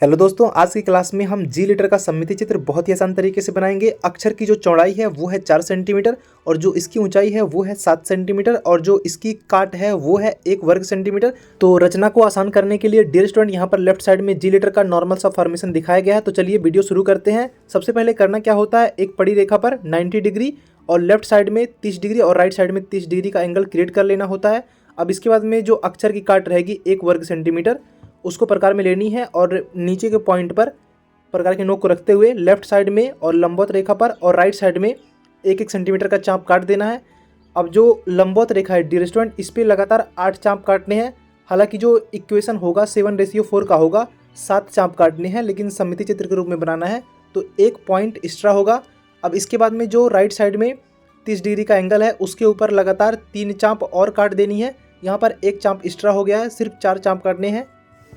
Hello दोस्तों, आज की क्लास में हम जी लीटर का सममिति चित्र बहुत ही आसान तरीके से बनाएंगे। अक्षर की जो चौड़ाई है वो है 4 सेंटीमीटर और जो इसकी ऊंचाई है वो है 7 सेंटीमीटर और जो इसकी काट है वो है 1 वर्ग सेंटीमीटर। तो रचना को आसान करने के लिए डियर स्टूडेंट यहाँ पर लेफ्ट साइड में जी लीटर का नॉर्मल सा फॉर्मेशन दिखाया गया है। तो चलिए वीडियो शुरू करते हैं। सबसे पहले करना क्या होता है, एक पड़ी रेखा पर 90 डिग्री और लेफ्ट साइड में 30 डिग्री और राइट साइड में 30 डिग्री का एंगल क्रिएट कर लेना होता है। अब इसके बाद में जो अक्षर की काट रहेगी 1 वर्ग सेंटीमीटर उसको प्रकार में लेनी है और नीचे के पॉइंट पर प्रकार के नोक को रखते हुए लेफ्ट साइड में और लंबवत रेखा पर और राइट साइड में 1-1 सेंटीमीटर का चाप काट देना है। अब जो लंबवत रेखा है डियर स्टूडेंट, इस पर लगातार 8 चाप काटने हैं। हालांकि जो इक्वेशन होगा 7:4 का होगा, 7 चाप काटने हैं, लेकिन सममिति चित्र के रूप में बनाना है तो 1 पॉइंट एक्स्ट्रा होगा। अब इसके बाद में जो राइट साइड में 30 डिग्री का एंगल है उसके ऊपर लगातार 3 चाप और काट देनी है। यहाँ पर 1 चाप एक्स्ट्रा हो गया है, सिर्फ 4 चाप काटने हैं।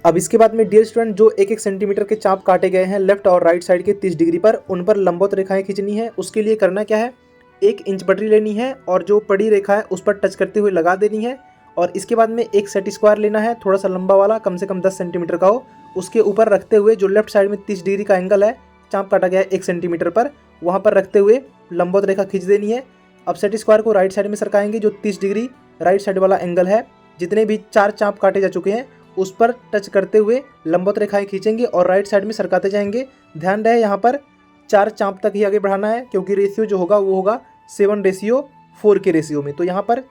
अब इसके बाद में डियर स्टूडेंट जो 1-1 सेंटीमीटर के चाप काटे गए हैं लेफ्ट और राइट साइड के 30 डिग्री पर, उन पर लंबवत रेखाएं खींचनी है। उसके लिए करना क्या है, 1 इंच पटरी लेनी है और जो पड़ी रेखा है उस पर टच करते हुए लगा देनी है। और इसके बाद में एक सेट स्क्वायर लेना है, थोड़ा सा लंबा वाला, कम से कम 10 सेंटीमीटर का हो। उसके ऊपर रखते हुए जो लेफ्ट साइड में 30 डिग्री का एंगल है, चाप काटा गया है 1 सेंटीमीटर पर, वहाँ पर रखते हुए लंबवत रेखा खींच देनी है। अब सेट स्क्वायर को राइट साइड में सरकाएंगे, जो 30 डिग्री राइट साइड वाला एंगल है, जितने भी 4 चाप काटे जा चुके हैं उस पर टच करते हुए लंबवत रेखाएं खींचेंगे और राइट साइड में सरकाते जाएंगे। ध्यान रहे यहाँ पर 4 चाप तक ही आगे बढ़ाना है, क्योंकि रेशियो जो होगा वो होगा 7:4 के रेशियो में। तो यहाँ पर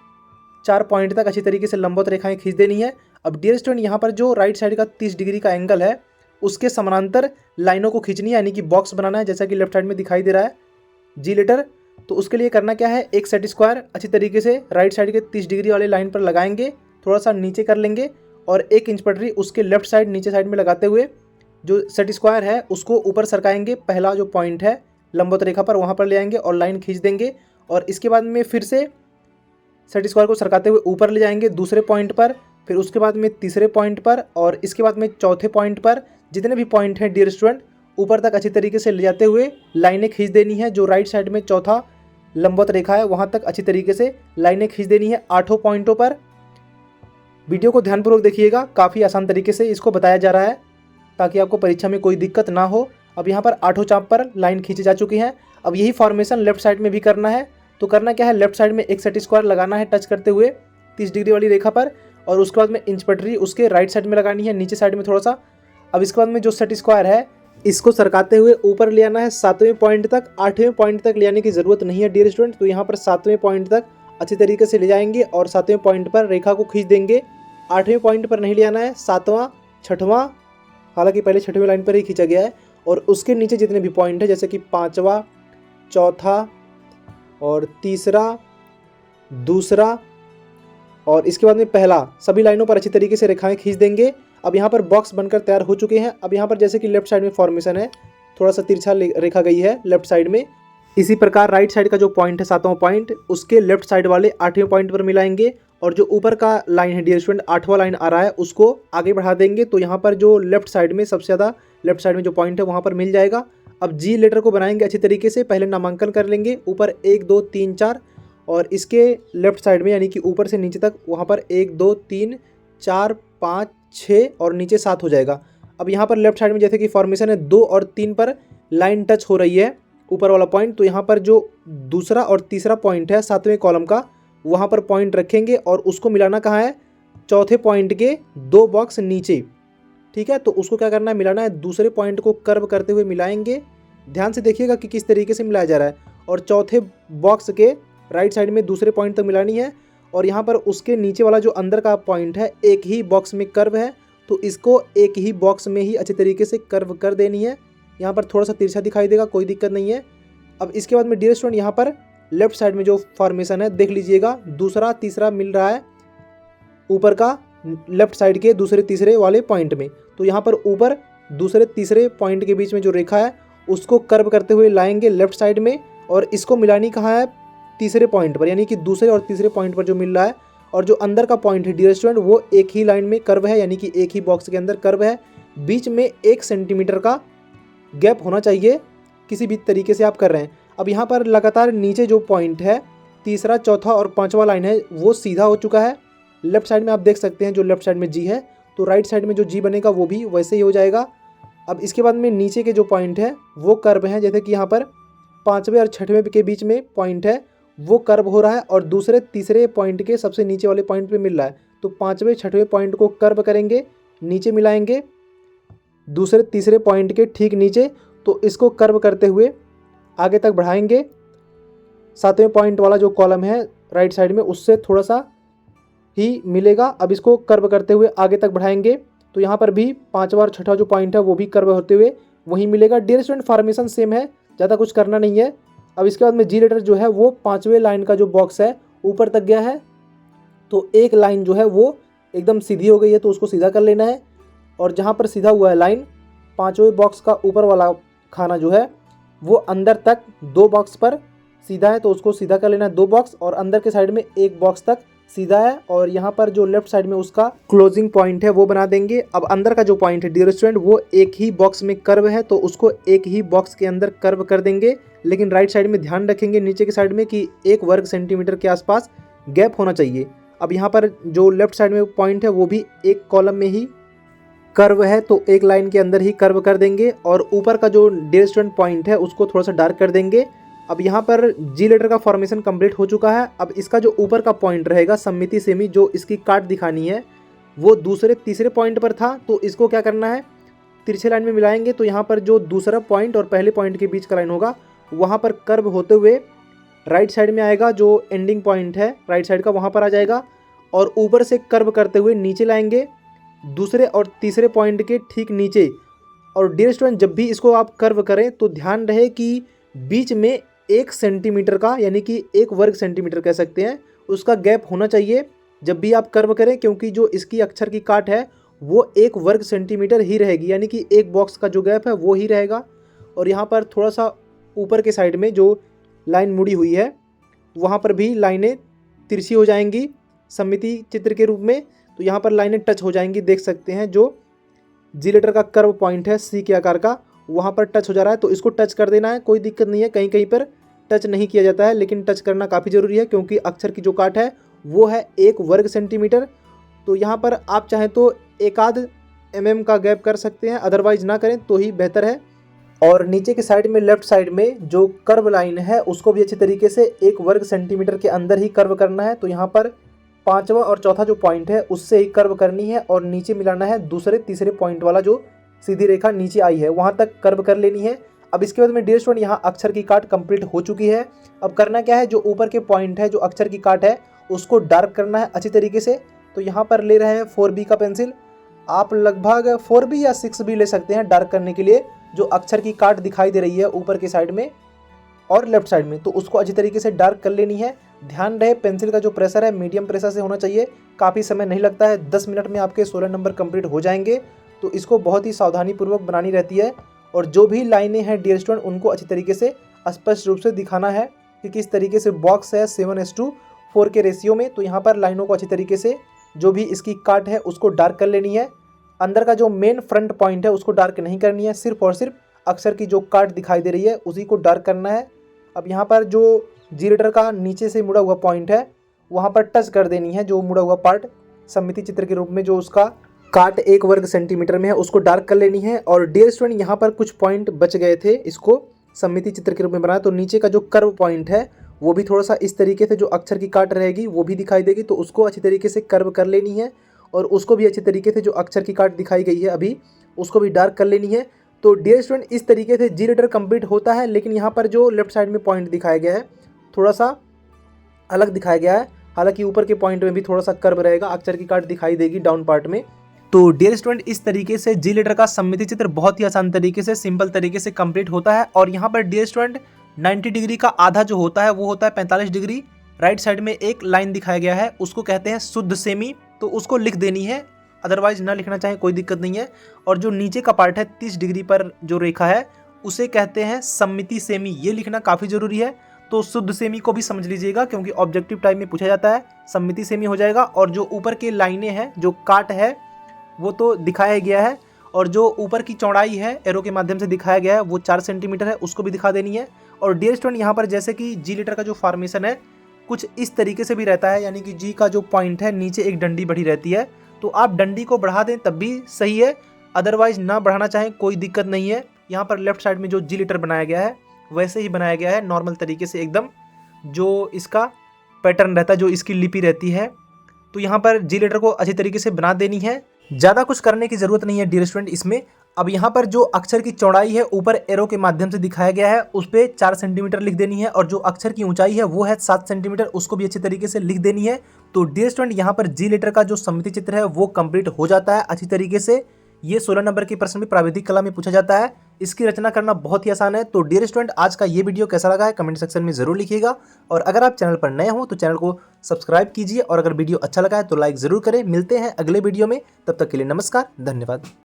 4 पॉइंट तक अच्छी तरीके से लंबवत रेखाएं खींच देनी है। अब डियर स्टूडेंट यहाँ पर जो राइट साइड का 30 डिग्री का एंगल है उसके समानांतर लाइनों को खींचनी है, यानी कि बॉक्स बनाना है, जैसा कि लेफ्ट साइड में दिखाई दे रहा है जी लीटर। तो उसके लिए करना क्या है, एक सेट स्क्वायर अच्छी तरीके से राइट साइड के 30 डिग्री वाले लाइन पर लगाएंगे, थोड़ा सा नीचे कर लेंगे और 1 इंच पटरी उसके लेफ्ट साइड नीचे साइड में लगाते हुए जो सेट स्क्वायर है उसको ऊपर सरकाएंगे। पहला जो पॉइंट है लंबवत रेखा पर वहाँ पर ले आएंगे और लाइन खींच देंगे। और इसके बाद में फिर से सेट स्क्वायर को सरकाते हुए ऊपर ले जाएंगे दूसरे पॉइंट पर, फिर उसके बाद में तीसरे पॉइंट पर और इसके बाद में चौथे पॉइंट पर। जितने भी पॉइंट हैं डियर स्टूडेंट ऊपर तक अच्छी तरीके से ले जाते हुए लाइनें खींच देनी है। जो राइट साइड में चौथा लंबवत रेखा है वहाँ तक अच्छी तरीके से लाइनें खींच देनी है 8 पॉइंटों पर। वीडियो को ध्यानपूर्वक देखिएगा, काफ़ी आसान तरीके से इसको बताया जा रहा है ताकि आपको परीक्षा में कोई दिक्कत ना हो। अब यहाँ पर 8 चाप पर लाइन खींची जा चुकी है। अब यही फॉर्मेशन लेफ्ट साइड में भी करना है। तो करना क्या है, लेफ्ट साइड में एक सेट स्क्वायर लगाना है टच करते हुए 30 डिग्री वाली रेखा पर और उसके बाद में इंच पटरी उसके राइट साइड में लगानी है, नीचे साइड में थोड़ा सा। अब इसके बाद में जो सेट स्क्वायर है इसको सरकाते हुए ऊपर ले आना है 7वें पॉइंट तक। 8वें पॉइंट तक ले आने की ज़रूरत नहीं है डियर स्टूडेंट। तो यहाँ पर 7वें पॉइंट तक अच्छी तरीके से ले जाएंगे और 7वें पॉइंट पर रेखा को खींच देंगे। 8वें पॉइंट पर नहीं ले आना है, 7वां 6वां, हालांकि पहले 6वें लाइन पर ही खींचा गया है। और उसके नीचे जितने भी पॉइंट है जैसे कि 5वां, चौथा और तीसरा, दूसरा और इसके बाद में पहला, सभी लाइनों पर अच्छी तरीके से रेखाएं खींच देंगे। अब यहाँ पर बॉक्स बनकर तैयार हो चुके हैं। अब यहाँ पर जैसे कि लेफ्ट साइड में फॉर्मेशन है, थोड़ा सा तिरछा रेखा गई है लेफ्ट साइड में, इसी प्रकार राइट साइड का जो पॉइंट है 7वां पॉइंट उसके लेफ्ट साइड वाले 8वें पॉइंट पर मिलाएंगे और जो ऊपर का लाइन है डियर स्टूडेंट 8वां लाइन आ रहा है उसको आगे बढ़ा देंगे। तो यहाँ पर जो लेफ्ट साइड में सबसे ज़्यादा लेफ्ट साइड में जो पॉइंट है वहाँ पर मिल जाएगा। अब जी लेटर को बनाएंगे अच्छी तरीके से। पहले नामांकन कर लेंगे, ऊपर 1 2 3 4 और इसके लेफ्ट साइड में यानी कि ऊपर से नीचे तक वहाँ पर 1 2 3 4 5 6 और नीचे 7 हो जाएगा। अब यहाँ पर लेफ्ट साइड में जैसे कि फॉर्मेशन है 2 और 3 पर लाइन टच हो रही है ऊपर वाला पॉइंट, तो यहाँ पर जो दूसरा और तीसरा पॉइंट है 7वें कॉलम का वहाँ पर पॉइंट रखेंगे और उसको मिलाना कहाँ है, चौथे पॉइंट के 2 बॉक्स नीचे। ठीक है, तो उसको क्या करना है, मिलाना है, दूसरे पॉइंट को कर्व करते हुए मिलाएंगे। ध्यान से देखिएगा कि किस तरीके से मिलाया जा रहा है। और चौथे बॉक्स के राइट साइड में दूसरे पॉइंट तक मिलानी है और यहाँ पर उसके नीचे वाला जो अंदर का पॉइंट है एक ही बॉक्स में कर्व है, तो इसको एक ही बॉक्स में ही अच्छी तरीके से कर्व कर देनी है। यहाँ पर थोड़ा सा तिरछा दिखाई देगा, कोई दिक्कत नहीं है। अब इसके बाद में डियर स्टूडेंट यहाँ पर लेफ्ट साइड में जो फॉर्मेशन है देख लीजिएगा, दूसरा तीसरा मिल रहा है ऊपर का लेफ्ट साइड के दूसरे तीसरे वाले पॉइंट में। तो यहाँ पर ऊपर दूसरे तीसरे पॉइंट के बीच में जो रेखा है उसको कर्व करते हुए लाएंगे लेफ्ट साइड में और इसको मिलानी कहाँ है, तीसरे पॉइंट पर, यानी कि दूसरे और तीसरे पॉइंट पर जो मिल रहा है। और जो अंदर का पॉइंट है डियर स्टूडेंट वो एक ही लाइन में कर्व है, यानी कि एक ही बॉक्स के अंदर कर्व है। बीच में 1 सेंटीमीटर का गैप होना चाहिए, किसी भी तरीके से आप कर रहे हैं। अब यहाँ पर लगातार नीचे जो पॉइंट है तीसरा, चौथा और 5वां लाइन है वो सीधा हो चुका है। लेफ्ट साइड में आप देख सकते हैं जो लेफ्ट साइड में जी है, तो राइट साइड में जो जी बनेगा वो भी वैसे ही हो जाएगा। अब इसके बाद में नीचे के जो पॉइंट है वो कर्व हैं, जैसे कि यहाँ पर 5वें और 6वें के बीच में पॉइंट है वो कर्व हो रहा है और दूसरे तीसरे पॉइंट के सबसे नीचे वाले पॉइंट पे मिल रहा है। तो 5वें 6वें पॉइंट को कर्व करेंगे, नीचे मिलाएंगे दूसरे तीसरे पॉइंट के ठीक नीचे, तो इसको कर्व करते हुए आगे तक बढ़ाएंगे। 7वें पॉइंट वाला जो कॉलम है राइट साइड में उससे थोड़ा सा ही मिलेगा। अब इसको कर्व करते हुए आगे तक बढ़ाएंगे, तो यहाँ पर भी 5वां और 6वां जो पॉइंट है वो भी कर्व होते हुए वहीं मिलेगा। डियर स्टूडेंट फॉर्मेशन सेम है, ज़्यादा कुछ करना नहीं है। अब इसके बाद में जी लेटर जो है वो 5वें लाइन का जो बॉक्स है ऊपर तक गया है, तो एक लाइन जो है वो एकदम सीधी हो गई है, तो उसको सीधा कर लेना है। और जहाँ पर सीधा हुआ है लाइन 5वें बॉक्स का ऊपर वाला खाना जो है वो अंदर तक 2 बॉक्स पर सीधा है, तो उसको सीधा कर लेना है 2 बॉक्स, और अंदर के साइड में 1 बॉक्स तक सीधा है। और यहाँ पर जो लेफ्ट साइड में उसका क्लोजिंग पॉइंट है वो बना देंगे। अब अंदर का जो पॉइंट है डियर स्टूडेंट वो एक ही बॉक्स में कर्व है, तो उसको एक ही बॉक्स के अंदर कर्व कर देंगे। लेकिन राइट साइड में ध्यान रखेंगे नीचे के साइड में कि 1 वर्ग सेंटीमीटर के आसपास गैप होना चाहिए। अब यहाँ पर जो लेफ्ट साइड में पॉइंट है वो भी एक कॉलम में ही कर्व है, तो एक लाइन के अंदर ही कर्व कर देंगे। और ऊपर का जो डियर स्टूडेंट पॉइंट है उसको थोड़ा सा डार्क कर देंगे। अब यहाँ पर जी लेटर का फॉर्मेशन कंप्लीट हो चुका है। अब इसका जो ऊपर का पॉइंट रहेगा सममिति सेमी, जो इसकी काट दिखानी है वो दूसरे तीसरे पॉइंट पर था, तो इसको क्या करना है तिरछे लाइन में मिलाएंगे। तो यहाँ पर जो दूसरा पॉइंट और पहले पॉइंट के बीच का लाइन होगा वहाँ पर कर्व होते हुए राइट साइड में आएगा, जो एंडिंग पॉइंट है राइट साइड का वहाँ पर आ जाएगा। और ऊपर से कर्व करते हुए नीचे लाएंगे दूसरे और तीसरे पॉइंट के ठीक नीचे। और डियर स्टूडेंट जब भी इसको आप कर्व करें तो ध्यान रहे कि बीच में 1 सेंटीमीटर का, यानी कि 1 वर्ग सेंटीमीटर कह सकते हैं, उसका गैप होना चाहिए जब भी आप कर्व करें, क्योंकि जो इसकी अक्षर की काट है वो 1 वर्ग सेंटीमीटर ही रहेगी, यानी कि एक बॉक्स का जो गैप है वो ही रहेगा। और यहाँ पर थोड़ा सा ऊपर के साइड में जो लाइन मुड़ी हुई है वहाँ पर भी लाइनें तिरछी हो जाएंगी सममिति चित्र के रूप में, तो यहाँ पर लाइनें टच हो जाएंगी। देख सकते हैं जो जी लेटर का कर्व पॉइंट है सी के आकार का वहाँ पर टच हो जा रहा है, तो इसको टच कर देना है, कोई दिक्कत नहीं है। कहीं कहीं पर टच नहीं किया जाता है, लेकिन टच करना काफ़ी ज़रूरी है क्योंकि अक्षर की जो काट है वो है 1 वर्ग सेंटीमीटर। तो यहाँ पर आप चाहें तो 1 mm का गैप कर सकते हैं, अदरवाइज ना करें तो ही बेहतर है। और नीचे के साइड में लेफ्ट साइड में जो कर्व लाइन है उसको भी अच्छी तरीके से 1 वर्ग सेंटीमीटर के अंदर ही कर्व करना है। तो यहाँ पर 5वां और चौथा जो पॉइंट है उससे ही कर्व करनी है और नीचे मिलाना है दूसरे तीसरे पॉइंट वाला जो सीधी रेखा नीचे आई है वहाँ तक कर्व कर लेनी है। अब इसके बाद में डियर स्टूडेंट यहाँ अक्षर की काट कंप्लीट हो चुकी है। अब करना क्या है, जो ऊपर के पॉइंट है जो अक्षर की काट है उसको डार्क करना है अच्छी तरीके से। तो यहाँ पर ले रहे हैं 4B का पेंसिल, आप लगभग 4B या 6B ले सकते हैं डार्क करने के लिए। जो अक्षर की काट दिखाई दे रही है ऊपर के साइड में और लेफ्ट साइड में, तो उसको अच्छी तरीके से डार्क कर लेनी है। ध्यान रहे पेंसिल का जो प्रेशर है मीडियम प्रेशर से होना चाहिए, काफ़ी समय नहीं लगता है, 10 मिनट में आपके 16 नंबर कंप्लीट हो जाएंगे। तो इसको बहुत ही सावधानीपूर्वक बनानी रहती है और जो भी लाइनें हैं डियर स्टूडेंट उनको अच्छी तरीके से स्पष्ट रूप से दिखाना है कि किस तरीके से बॉक्स है 7:4 के रेशियो में। तो यहाँ पर लाइनों को अच्छी तरीके से जो भी इसकी काट है उसको डार्क कर लेनी है। अंदर का जो मेन फ्रंट पॉइंट है उसको डार्क नहीं करनी है, सिर्फ और सिर्फ अक्षर की जो काट दिखाई दे रही है उसी को डार्क करना है। अब यहाँ पर जो जी लेटर का नीचे से मुड़ा हुआ पॉइंट है वहाँ पर टच कर देनी है, जो मुड़ा हुआ पार्ट सममिति चित्र के रूप में जो उसका काट 1 वर्ग सेंटीमीटर में है उसको डार्क कर लेनी है। और डियर स्टूडेंट यहाँ पर कुछ पॉइंट बच गए थे, इसको सममिति चित्र के रूप में बनाया। तो नीचे का जो कर्व पॉइंट है वो भी थोड़ा सा इस तरीके से जो अक्षर की काट रहेगी वो भी दिखाई देगी, तो उसको अच्छी तरीके से कर्व कर लेनी है। और उसको भी अच्छी तरीके से जो अक्षर की काट दिखाई गई है अभी उसको भी डार्क कर लेनी है। तो डियर स्टूडेंट इस तरीके से जी लेटर कंप्लीट होता है। लेकिन यहाँ पर जो लेफ्ट साइड में पॉइंट दिखाया गया है थोड़ा सा अलग दिखाया गया है, हालांकि ऊपर के पॉइंट में भी थोड़ा सा कर्व रहेगा, अक्षर की काट दिखाई देगी डाउन पार्ट में। तो डियर स्टूडेंट इस तरीके से जी लेटर का सममिति चित्र बहुत ही आसान तरीके से सिंपल तरीके से कंप्लीट होता है। और यहाँ पर डियर स्टूडेंट 90 डिग्री का आधा जो होता है वो होता है 45 डिग्री। राइट साइड में एक लाइन दिखाया गया है उसको कहते हैं शुद्ध सेमी, तो उसको लिख देनी है, अदरवाइज ना लिखना चाहे कोई दिक्कत नहीं है। और जो नीचे का पार्ट है 30 डिग्री पर जो रेखा है उसे कहते हैं सममिति सेमी, ये लिखना काफ़ी ज़रूरी है। तो शुद्ध सेमी को भी समझ लीजिएगा क्योंकि ऑब्जेक्टिव टाइप में पूछा जाता है, सममिति सेमी हो जाएगा। और जो ऊपर के लाइनें हैं जो काट है वो तो दिखाया गया है, और जो ऊपर की चौड़ाई है एरो के माध्यम से दिखाया गया है वो 4 सेंटीमीटर है, उसको भी दिखा देनी है। और डियर स्टूडेंट यहाँ पर जैसे कि जी लेटर का जो फॉर्मेशन है कुछ इस तरीके से भी रहता है, यानी कि जी का जो पॉइंट है नीचे एक डंडी बढ़ी रहती है, तो आप डंडी को बढ़ा दें तब भी सही है, अदरवाइज ना बढ़ाना चाहें कोई दिक्कत नहीं है। यहाँ पर लेफ्ट साइड में जो जी लीटर बनाया गया है वैसे ही बनाया गया है, नॉर्मल तरीके से एकदम जो इसका पैटर्न रहता है, जो इसकी लिपि रहती है। तो यहाँ पर जी लीटर को अच्छी तरीके से बना देनी है, ज़्यादा कुछ करने की ज़रूरत नहीं है डियर स्टूडेंट इसमें। अब यहाँ पर जो अक्षर की चौड़ाई है ऊपर एरो के माध्यम से दिखाया गया है, उस पर 4 सेंटीमीटर लिख देनी है, और जो अक्षर की ऊंचाई है वो है 7 सेंटीमीटर, उसको भी अच्छी तरीके से लिख देनी है। तो डियर स्टूडेंट यहाँ पर जी लीटर का जो सममिति चित्र है वो कंप्लीट हो जाता है अच्छी तरीके से। ये 16 नंबर की प्रश्न भी प्राविधिक कला में पूछा जाता है। इसकी रचना करना बहुत ही आसान है। तो डियर स्टूडेंट आज का ये वीडियो कैसा लगा है कमेंट सेक्शन में जरूर लिखिएगा, और अगर आप चैनल पर नए हो तो चैनल को सब्सक्राइब कीजिए, और अगर वीडियो अच्छा लगा है तो लाइक जरूर करें। मिलते हैं अगले वीडियो में, तब तक के लिए नमस्कार, धन्यवाद।